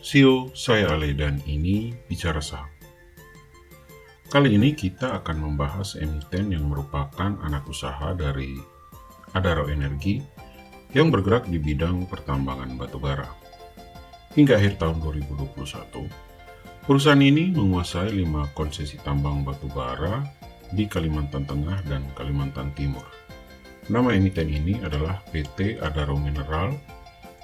Sio, saya Ale dan ini Bicara Saham. Kali ini kita akan membahas emiten yang merupakan anak usaha dari Adaro Energi yang bergerak di bidang pertambangan batubara. Hingga akhir tahun 2021, perusahaan ini menguasai 5 konsesi tambang batubara di Kalimantan Tengah dan Kalimantan Timur. Nama emiten ini adalah PT Adaro Mineral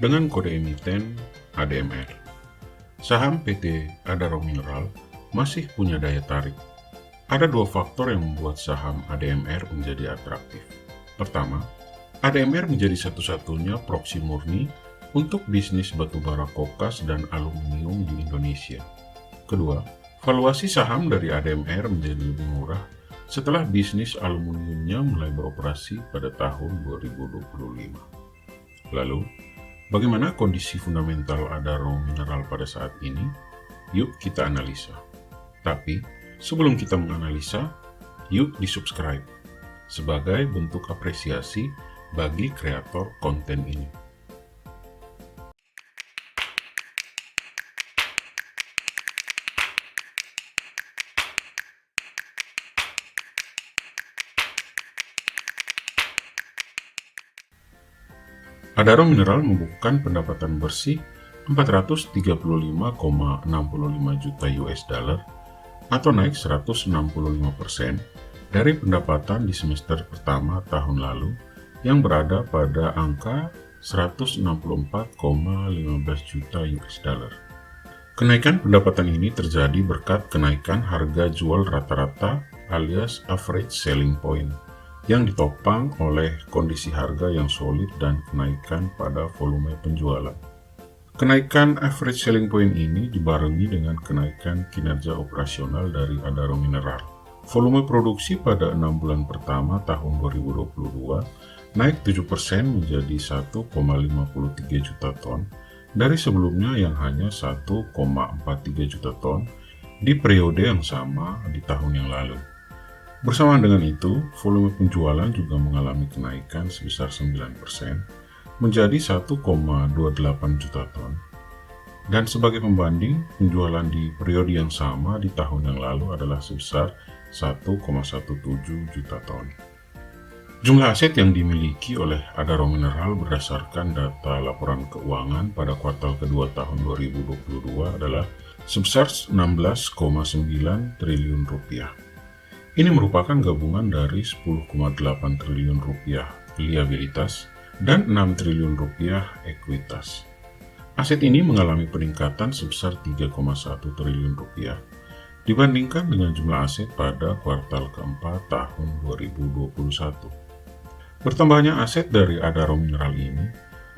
dengan kode emiten ADMR. Saham PT Adaro Mineral masih punya daya tarik. Ada 2 faktor yang membuat saham ADMR menjadi atraktif. Pertama, ADMR menjadi satu-satunya proksi murni untuk bisnis batubara kokas dan aluminium di Indonesia. Kedua, valuasi saham dari ADMR menjadi lebih murah setelah bisnis aluminiumnya mulai beroperasi pada tahun 2025. Lalu, bagaimana kondisi fundamental Adaro Mineral pada saat ini? Yuk kita analisa. Tapi, sebelum kita menganalisa, yuk di-subscribe sebagai bentuk apresiasi bagi kreator konten ini. Adaro Mineral membukukan pendapatan bersih 435,65 juta US dollar atau naik 165% dari pendapatan di semester pertama tahun lalu yang berada pada angka 164,15 juta US dollar. Kenaikan pendapatan ini terjadi berkat kenaikan harga jual rata-rata alias average selling point yang ditopang oleh kondisi harga yang solid dan kenaikan pada volume penjualan. Kenaikan average selling point ini dibarengi dengan kenaikan kinerja operasional dari Adaro Mineral. Volume produksi pada 6 bulan pertama tahun 2022 naik 7% menjadi 1,53 juta ton dari sebelumnya yang hanya 1,43 juta ton di periode yang sama di tahun yang lalu. Bersamaan dengan itu, volume penjualan juga mengalami kenaikan sebesar 9% menjadi 1,28 juta ton. Dan sebagai pembanding, penjualan di periode yang sama di tahun yang lalu adalah sebesar 1,17 juta ton. Jumlah aset yang dimiliki oleh Adaro Mineral berdasarkan data laporan keuangan pada kuartal kedua tahun 2022 adalah sebesar 16,9 triliun rupiah. Ini merupakan gabungan dari 10,8 triliun rupiah liabilitas dan 6 triliun rupiah ekuitas. Aset ini mengalami peningkatan sebesar 3,1 triliun rupiah dibandingkan dengan jumlah aset pada kuartal keempat tahun 2021. Bertambahnya aset dari Adaro Mineral ini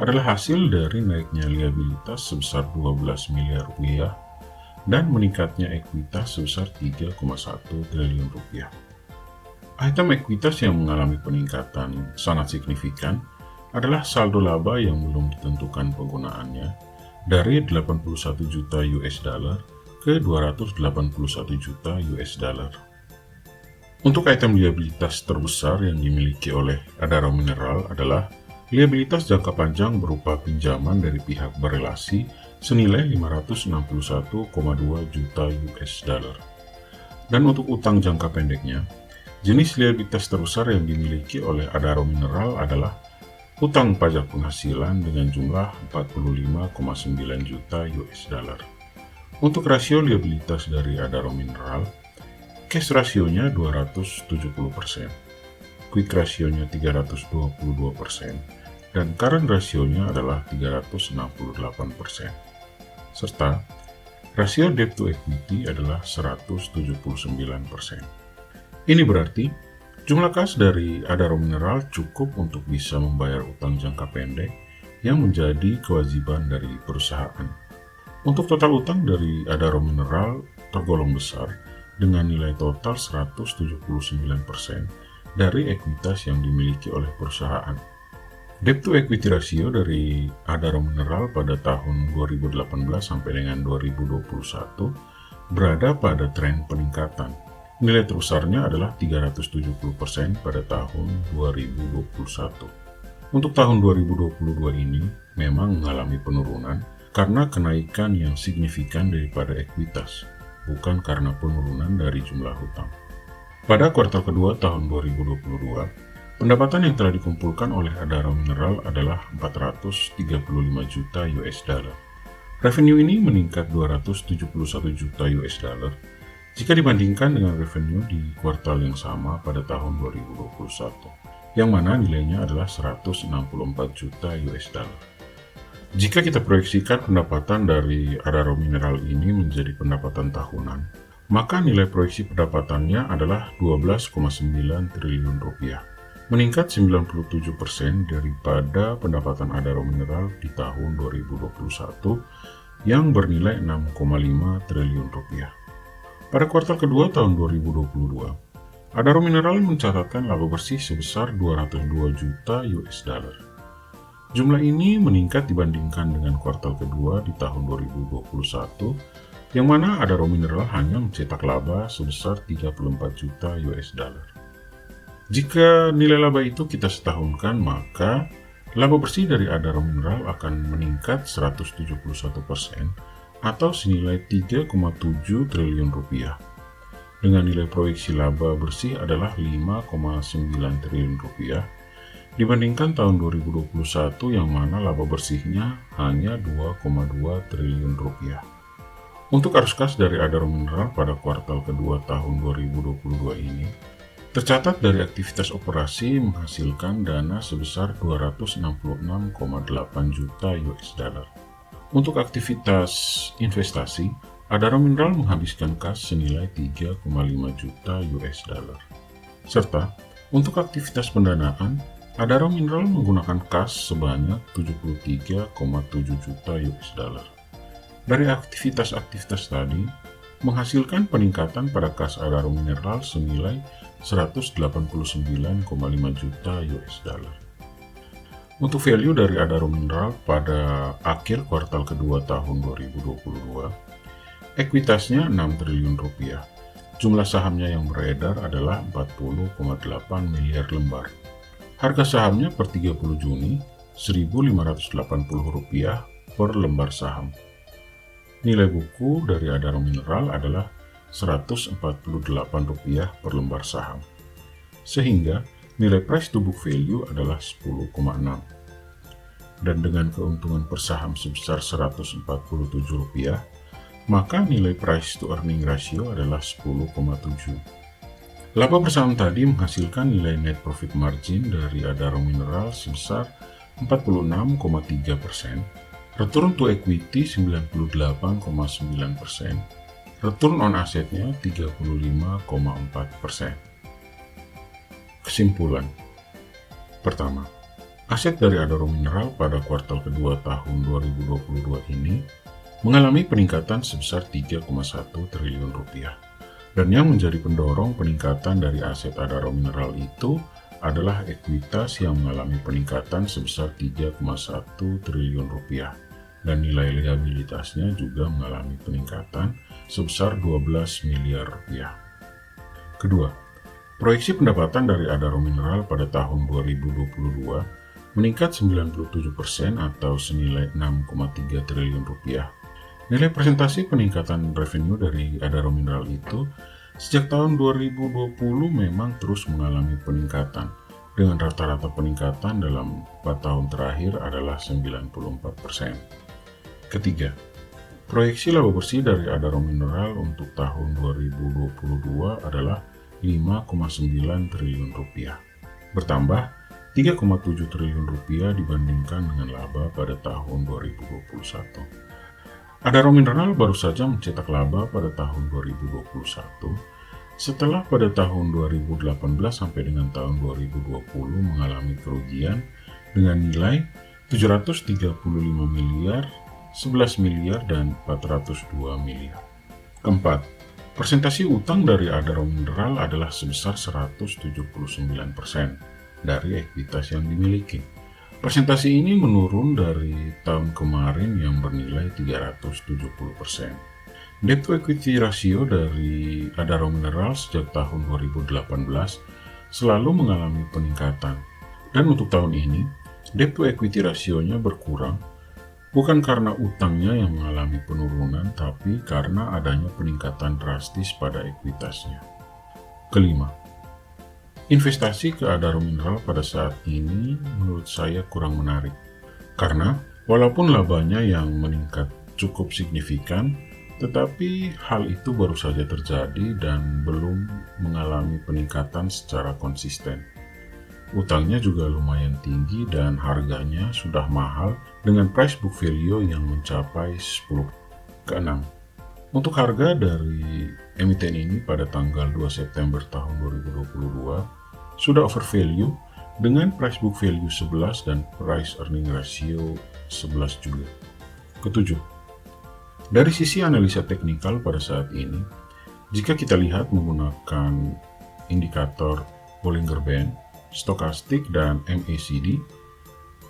adalah hasil dari naiknya liabilitas sebesar 12 miliar rupiah dan meningkatnya ekuitas sebesar 3,1 triliun rupiah. Item ekuitas yang mengalami peningkatan sangat signifikan adalah saldo laba yang belum ditentukan penggunaannya dari 81 juta US dollar ke 281 juta US dollar. Untuk item liabilitas terbesar yang dimiliki oleh Adaro Mineral adalah liabilitas jangka panjang berupa pinjaman dari pihak berelasi senilai 561,2 juta US dollar. Dan untuk utang jangka pendeknya, jenis liabilitas terbesar yang dimiliki oleh Adaro Mineral adalah utang pajak penghasilan dengan jumlah 45,9 juta US dollar. Untuk rasio liabilitas dari Adaro Mineral, cash rasionya 270%, quick rasionya 322%, dan current rasionya adalah 368%. Serta rasio debt to equity adalah 179%. Ini berarti jumlah kas dari Adaro Mineral cukup untuk bisa membayar utang jangka pendek yang menjadi kewajiban dari perusahaan. Untuk total utang dari Adaro Mineral tergolong besar dengan nilai total 179% dari ekuitas yang dimiliki oleh perusahaan. Debt to equity ratio dari Adaro Mineral pada tahun 2018 sampai dengan 2021 berada pada tren peningkatan. Nilai terbesarnya adalah 370% pada tahun 2021. Untuk tahun 2022 ini memang mengalami penurunan karena kenaikan yang signifikan daripada ekuitas, bukan karena penurunan dari jumlah hutang. Pada kuartal kedua tahun 2022, pendapatan yang telah dikumpulkan oleh Adaro Mineral adalah 435 juta US dollar. Revenue ini meningkat 271 juta US dollar jika dibandingkan dengan revenue di kuartal yang sama pada tahun 2021, yang mana nilainya adalah 164 juta US dollar. Jika kita proyeksikan pendapatan dari Adaro Mineral ini menjadi pendapatan tahunan, maka nilai proyeksi pendapatannya adalah 12,9 triliun rupiah, meningkat 97% daripada pendapatan Adaro Mineral di tahun 2021 yang bernilai 6,5 triliun rupiah. Pada kuartal kedua tahun 2022, Adaro Mineral mencatatkan laba bersih sebesar 202 juta US dollar. Jumlah ini meningkat dibandingkan dengan kuartal kedua di tahun 2021, yang mana Adaro Mineral hanya mencetak laba sebesar 34 juta US dollar. Jika nilai laba itu kita setahunkan, maka laba bersih dari Adaro Mineral akan meningkat 171% atau senilai 3,7 triliun rupiah. Dengan nilai proyeksi laba bersih adalah 5,9 triliun rupiah, dibandingkan tahun 2021 yang mana laba bersihnya hanya 2,2 triliun rupiah. Untuk arus kas dari Adaro Mineral pada kuartal kedua tahun 2022 ini, tercatat dari aktivitas operasi menghasilkan dana sebesar 266,8 juta US dollar. Untuk aktivitas investasi, Adaro Mineral menghabiskan kas senilai 3,5 juta US dollar. Serta, untuk aktivitas pendanaan, Adaro Mineral menggunakan kas sebanyak 73,7 juta US dollar. Dari aktivitas-aktivitas tadi, menghasilkan peningkatan pada kas Adaro Mineral senilai 189,5 juta US dollar. Untuk value dari Adaro Mineral pada akhir kuartal kedua tahun 2022, ekuitasnya 6 triliun rupiah. Jumlah sahamnya yang beredar adalah 40,8 miliar lembar. Harga sahamnya per 30 Juni Rp1.580 per lembar saham. Nilai buku dari Adaro Mineral adalah Rp148 per lembar saham. Sehingga nilai price to book value adalah 10,6. Dan dengan keuntungan per saham sebesar Rp147, maka nilai price to earning ratio adalah 10,7. Laba bersaham tadi menghasilkan nilai net profit margin dari Adaro Mineral sebesar 46,3%, return to equity 98,9%, return on assetnya 35,4%. Kesimpulan. Pertama, aset dari Adaro Mineral pada kuartal kedua tahun 2022 ini mengalami peningkatan sebesar 3,1 triliun rupiah. Dan yang menjadi pendorong peningkatan dari aset Adaro Mineral itu adalah ekuitas yang mengalami peningkatan sebesar 3,1 triliun rupiah dan nilai liabilitasnya juga mengalami peningkatan sebesar 12 miliar rupiah. Kedua, proyeksi pendapatan dari Adaro Mineral pada tahun 2022 meningkat 97% atau senilai 6,3 triliun rupiah. Nilai presentasi peningkatan revenue dari Adaro Mineral itu sejak tahun 2020 memang terus mengalami peningkatan, dengan rata-rata peningkatan dalam 4 tahun terakhir adalah 94%. Ketiga, proyeksi laba bersih dari Adaro Mineral untuk tahun 2022 adalah 5,9 triliun rupiah, bertambah 3,7 triliun rupiah dibandingkan dengan laba pada tahun 2021. Adaro Mineral baru saja mencetak laba pada tahun 2021, setelah pada tahun 2018 sampai dengan tahun 2020 mengalami kerugian dengan nilai 735 miliar, 11 miliar, dan 402 miliar. Keempat, persentasi utang dari Adaro Mineral adalah sebesar 179% dari ekuitas yang dimiliki. Persentase ini menurun dari tahun kemarin yang bernilai 370%. Debt to equity ratio dari Adaro Mineral sejak tahun 2018 selalu mengalami peningkatan. Dan untuk tahun ini, debt to equity ratio-nya berkurang Bukan karena utangnya yang mengalami penurunan, tapi karena adanya peningkatan drastis pada ekuitasnya. Kelima, investasi ke Adaro Mineral pada saat ini menurut saya kurang menarik. Karena walaupun labanya yang meningkat cukup signifikan, tetapi hal itu baru saja terjadi dan belum mengalami peningkatan secara konsisten. Utangnya juga lumayan tinggi dan harganya sudah mahal dengan price book value yang mencapai 10. Keenam, untuk harga dari emiten ini pada tanggal 2 September tahun 2022 sudah overvalue dengan price book value 11 dan price earning ratio 11 juga. Ketujuh, dari sisi analisa teknikal pada saat ini, jika kita lihat menggunakan indikator Bollinger Band, stokastik, dan MACD,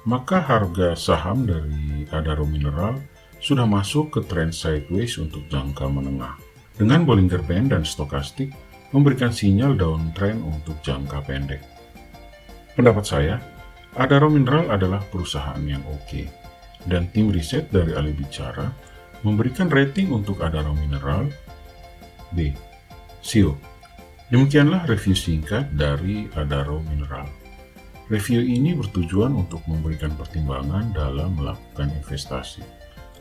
maka harga saham dari Adaro Mineral sudah masuk ke trend sideways untuk jangka menengah. Dengan Bollinger Band dan stokastik memberikan sinyal downtrend untuk jangka pendek. Pendapat saya, Adaro Mineral adalah perusahaan yang oke, dan tim riset dari Ali Bicara memberikan rating untuk Adaro Mineral B. CEO. Demikianlah review singkat dari Adaro Mineral. Review ini bertujuan untuk memberikan pertimbangan dalam melakukan investasi.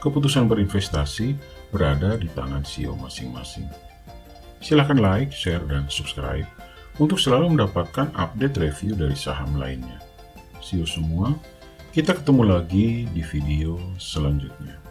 Keputusan berinvestasi berada di tangan CEO masing-masing. Silakan like, share, dan subscribe untuk selalu mendapatkan update review dari saham lainnya. See you semua, kita ketemu lagi di video selanjutnya.